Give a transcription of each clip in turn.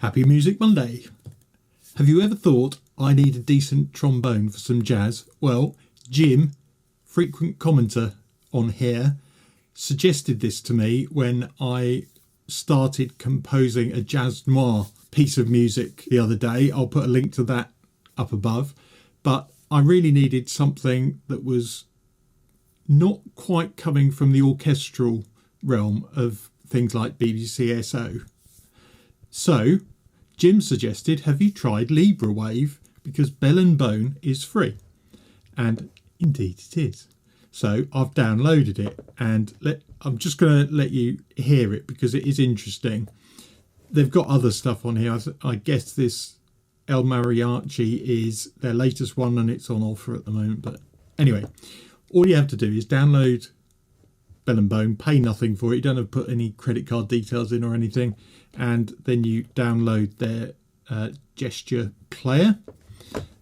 Happy Music Monday. Have you ever thought, I need a decent trombone for some jazz? Well, Jim, frequent commenter on here, suggested this to me when I started composing a jazz noir piece of music the other day. I'll put a link to that up above. But I really needed something that was not quite coming from the orchestral realm of things like BBC SO. So Jim suggested, have you tried LibreWave? Because Bell and Bone is free. And indeed it is. So I've downloaded it and I'm just going to let you hear it because it is interesting. They've got other stuff on here. I guess this El Mariachi is their latest one and it's on offer at the moment. But anyway, all you have to do is download Bell and Bone, pay nothing for it. You don't have to put any credit card details in or anything. And then you download their gesture player.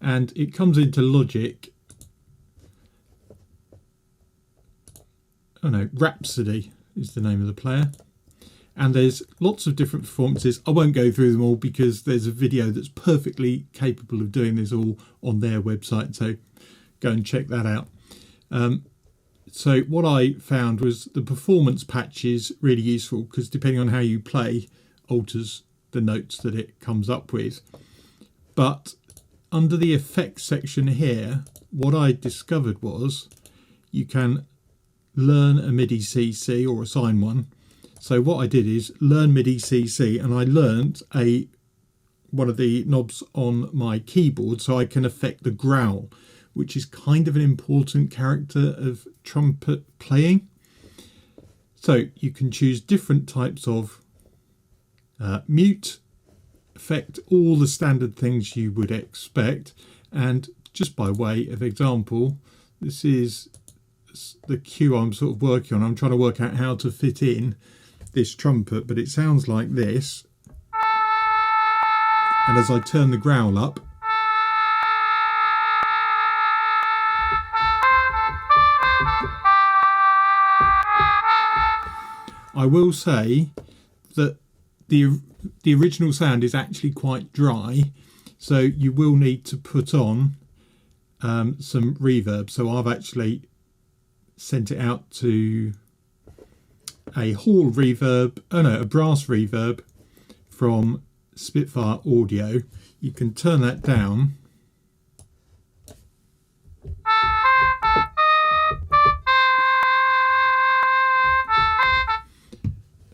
And it comes into Logic. Oh no, Rhapsody is the name of the player. And there's lots of different performances. I won't go through them all because there's a video that's perfectly capable of doing this all on their website. So go and check that out. So what I found was the performance patch is really useful because depending on how you play, alters the notes that it comes up with. But under the effects section here, what I discovered was you can learn a MIDI CC or assign one. So what I did is learn MIDI CC, and I learnt one of the knobs on my keyboard so I can affect the growl, which is kind of an important character of trumpet playing. So you can choose different types of mute, affect all the standard things you would expect. And just by way of example, this is the cue I'm sort of working on. I'm trying to work out how to fit in this trumpet, but it sounds like this. And as I turn the growl up, I will say that the original sound is actually quite dry, so you will need to put on some reverb. So I've actually sent it out to a hall reverb, a brass reverb from Spitfire Audio. You can turn that down.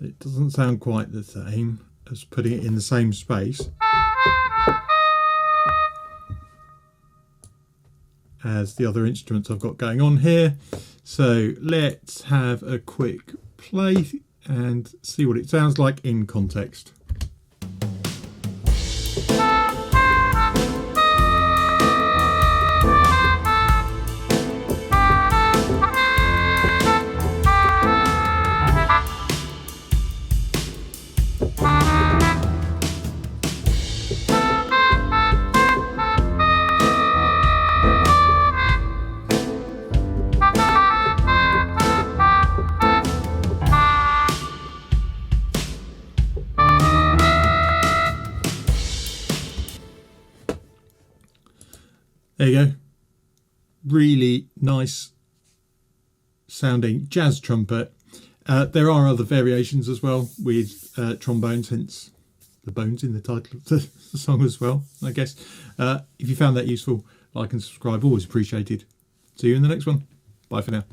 It doesn't sound quite the same as putting it in the same space as the other instruments I've got going on here. So let's have a quick play and see what it sounds like in context. There you go. Really nice sounding jazz trumpet. There are other variations as well with trombones, hence the bones in the title of the song as well, I guess. If you found that useful, like and subscribe, always appreciated. See you in the next one. Bye for now.